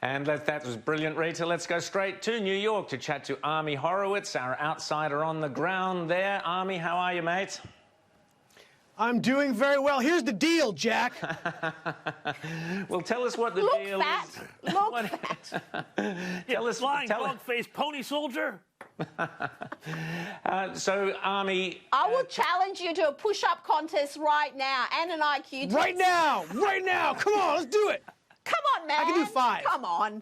And that was brilliant, Rita. Let's go straight to New York to chat to Ami Horowitz, our outsider on the ground there. Ami, how are you, mate? I'm doing very well. Here's the deal, Jack. Well, tell us what the deal is. Look fat. Tell us. Flying dog-faced pony soldier. So, Ami... I will challenge you to a push-up contest right now and an IQ test. Right now! Right now! Come on, let's do it! Come on, man. I can do 5. Come on.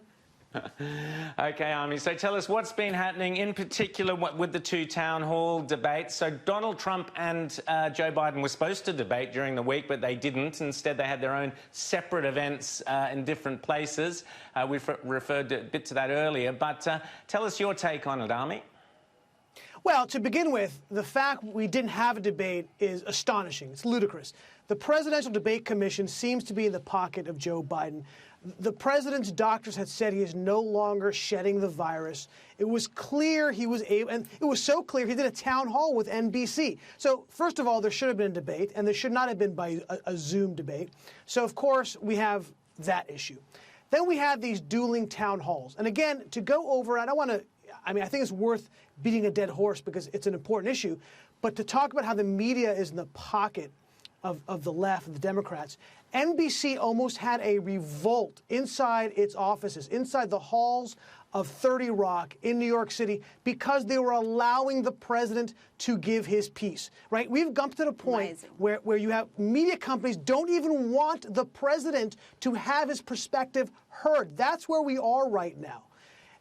Okay, Ami, so tell us what's been happening, in particular with the 2 town hall debates. So Donald Trump and Joe Biden were supposed to debate during the week, but they didn't. Instead, they had their own separate events in different places. We've referred a bit to that earlier, but tell us your take on it, Ami. Well, to begin with, the fact we didn't have a debate is astonishing. It's ludicrous. The Presidential Debate Commission seems to be in the pocket of Joe Biden. The president's doctors had said he is no longer shedding the virus. It was clear he was able, and it was so clear he did a town hall with NBC. So, first of all, there should have been a debate, and there should not have been by a Zoom debate. So, of course, we have that issue. Then we have these dueling town halls. And again, to go over, I think it's worth beating a dead horse because it's an important issue, but to talk about how the media is in the pocket of the left, of the Democrats, NBC almost had a revolt inside its offices, inside the halls of 30 Rock in New York City, because they were allowing the president to give his piece, right? We've come to the point where you have media companies don't even want the president to have his perspective heard. That's where we are right now.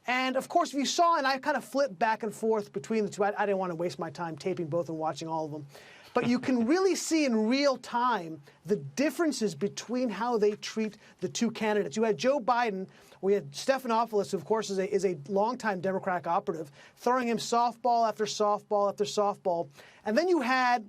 And, of course, if you saw, and I kind of flipped back and forth between the two. I didn't want to waste my time taping both and watching all of them. But you can really see in real time the differences between how they treat the 2 candidates. You had Joe Biden, we had Stephanopoulos, who, of course, is a longtime Democratic operative, throwing him softball after softball after softball. And then you had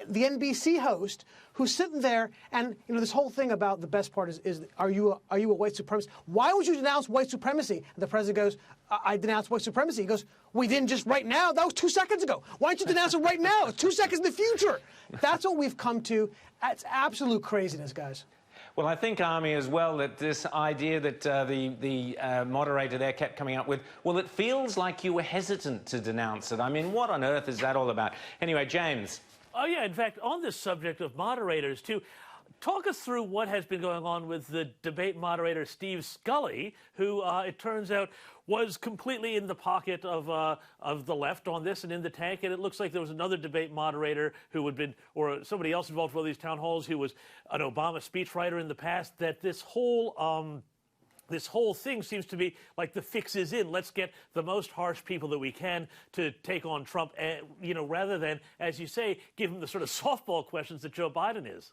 the NBC host who's sitting there, and this whole thing about the best part is are you a white supremacist? Why would you denounce white supremacy? And the president goes, I denounce white supremacy. He goes, we didn't just right now. That was 2 seconds ago. Why don't you denounce it right now? It's 2 seconds in the future. That's what we've come to. It's absolute craziness, guys. Well, I think, Ami, as well, that this idea that the moderator there kept coming up with, well, it feels like you were hesitant to denounce it. I mean, what on earth is that all about? Anyway, James. Oh, yeah. In fact, on this subject of moderators, too, talk us through what has been going on with the debate moderator, Steve Scully, who, it turns out, was completely in the pocket of the left on this and in the tank. And it looks like there was another debate moderator who had been, or somebody else involved with these town halls who was an Obama speechwriter in the past, that this whole thing seems to be like the fix is in. Let's get the most harsh people that we can to take on Trump, rather than, as you say, give him the sort of softball questions that Joe Biden is.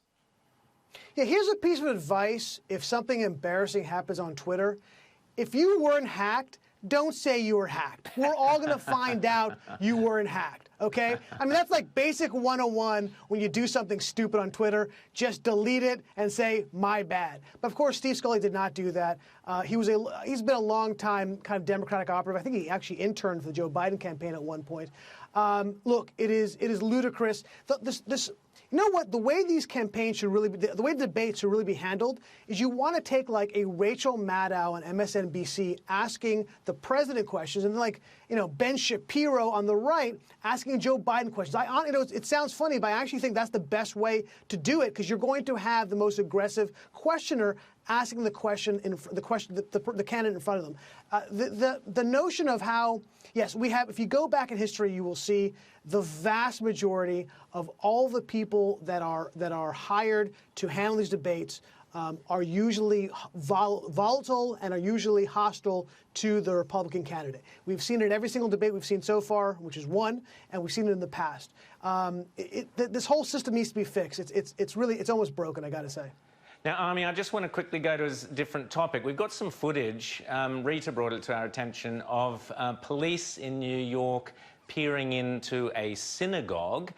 Yeah, here's a piece of advice if something embarrassing happens on Twitter. If you weren't hacked, don't say you were hacked. We're all going to find out you weren't hacked, okay? I mean, that's like basic 101 when you do something stupid on Twitter. Just delete it and say, my bad. But, of course, Steve Scully did not do that. He's been a long-time kind of Democratic operative. I think he actually interned for the Joe Biden campaign at one point. Look, it is ludicrous. You know what? The way these campaigns should really be, the way debates should really be handled is you want to take like a Rachel Maddow on MSNBC asking the president questions, and like, Ben Shapiro on the right asking Joe Biden questions. It sounds funny, but I actually think that's the best way to do it, because you're going to have the most aggressive questioner asking the question the candidate in front of them. The notion of how, yes, we have, if you go back in history, you will see the vast majority of all the people that are hired to handle these debates are usually volatile and are usually hostile to the Republican candidate. We've seen it in every single debate we've seen so far, which is one, and we've seen it in the past. This whole system needs to be fixed. It's almost broken, I got to say. Now, Ami, I just want to quickly go to a different topic. We've got some footage, Rita brought it to our attention, of police in New York peering into a synagogue.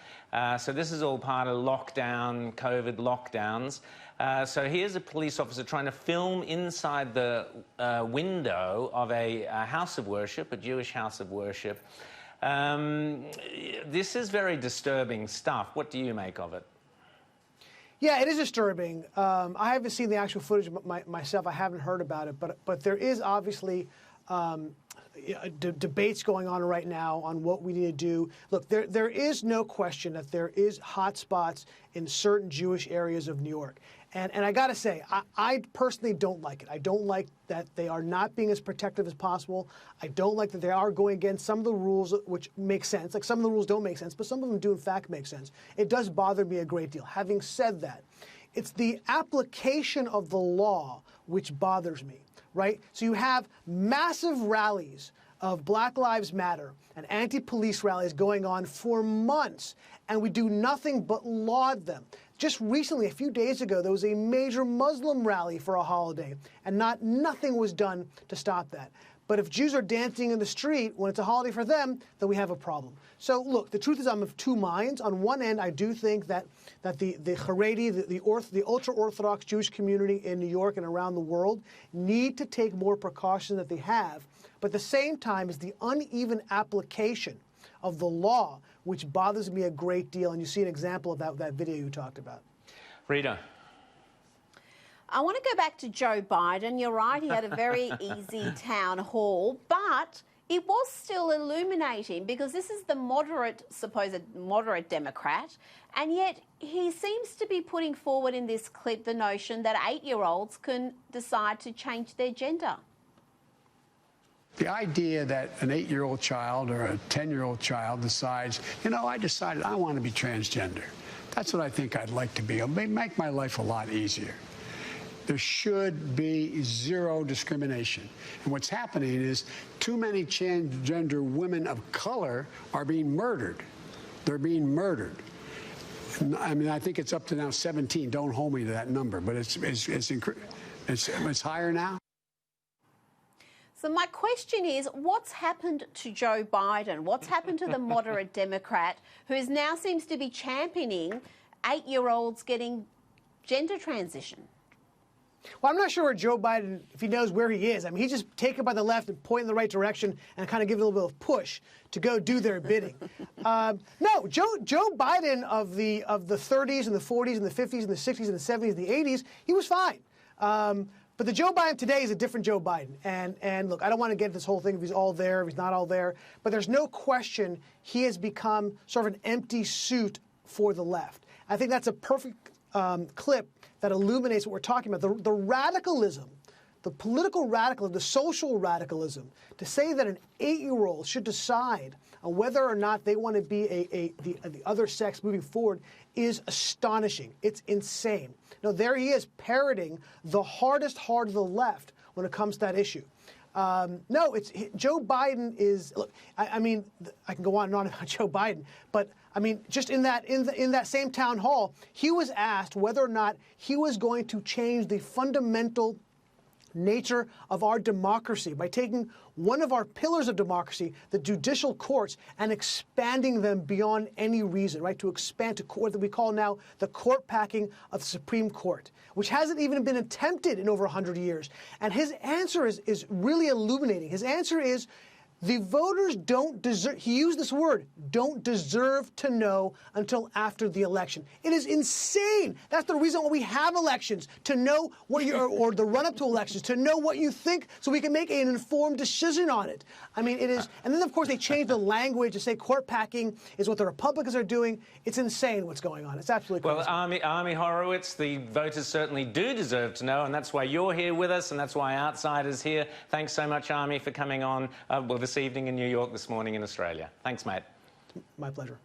So this is all part of lockdown, COVID lockdowns. So here's a police officer trying to film inside the window of a house of worship, a Jewish house of worship. This is very disturbing stuff. What do you make of it? Yeah, it is disturbing. I haven't seen the actual footage myself. I haven't heard about it, but there is obviously debates going on right now on what we need to do. Look, there is no question that there is hot spots in certain Jewish areas of New York. And I got to say, I personally don't like it. I don't like that they are not being as protective as possible. I don't like that they are going against some of the rules, which make sense. Like, some of the rules don't make sense, but some of them do, in fact, make sense. It does bother me a great deal. Having said that, it's the application of the law which bothers me, right? So you have massive rallies of Black Lives Matter and anti-police rallies going on for months, and we do nothing but laud them. Just recently, a few days ago, there was a major Muslim rally for a holiday, and nothing was done to stop that. But if Jews are dancing in the street when it's a holiday for them, then we have a problem. So look, the truth is I'm of two minds. On one end, I do think that the Haredi, the ultra-Orthodox Jewish community in New York and around the world need to take more precautions than they have. But at the same time is the uneven application of the law, which bothers me a great deal. And you see an example of that video you talked about. Rita. I want to go back to Joe Biden. You're right, he had a very easy town hall, but it was still illuminating because this is the supposed moderate Democrat, and yet he seems to be putting forward in this clip the notion that 8-year-olds can decide to change their gender. The idea that an 8-year-old child or a 10-year-old child decides, you know, I decided I want to be transgender. That's what I think I'd like to be. It'll make my life a lot easier. There should be zero discrimination. And what's happening is too many transgender women of color are being murdered. They're being murdered. I mean, I think it's up to now 17. Don't hold me to that number, but it's higher now. So my question is, what's happened to Joe Biden? What's happened to the moderate Democrat who now seems to be championing 8-year-olds getting gender transition? Well, I'm not sure where Joe Biden, if he knows where he is. I mean, he's just taken by the left and pointing in the right direction and kind of give it a little bit of push to go do their bidding. No, Joe Biden of the 30s and the 40s and the 50s and the 60s and the 70s and the 80s, he was fine. But the Joe Biden today is a different Joe Biden. And look, I don't want to get this whole thing if he's all there, if he's not all there. But there's no question he has become sort of an empty suit for the left. I think that's a perfect clip that illuminates what we're talking about. The radicalism, the political radicalism, the social radicalism, to say that an 8-year-old should decide on whether or not they want to be the other sex moving forward is astonishing. It's insane. Now, there he is parroting the hardest heart of the left when it comes to that issue. No, Joe Biden is. Look, I mean, I can go on and on about Joe Biden, but I mean, just in that same town hall, he was asked whether or not he was going to change the fundamental nature of our democracy by taking one of our pillars of democracy, the judicial courts, and expanding them beyond any reason, right? To expand to what we call now the court packing of the Supreme Court, which hasn't even been attempted in over 100 years. And his answer is really illuminating. His answer is, the voters don't deserve, he used this word, don't deserve to know until after the election. It is insane. That's the reason why we have elections, to know what or the run-up to elections, to know what you think so we can make an informed decision on it. I mean, it is, and then of course they change the language to say court packing is what the Republicans are doing. It's insane what's going on. It's absolutely crazy. Well, Ami Horowitz, the voters certainly do deserve to know, and that's why you're here with us, and that's why Outsiders here. Thanks so much, Ami, for coming on this evening in New York, this morning in Australia. Thanks, mate. My pleasure.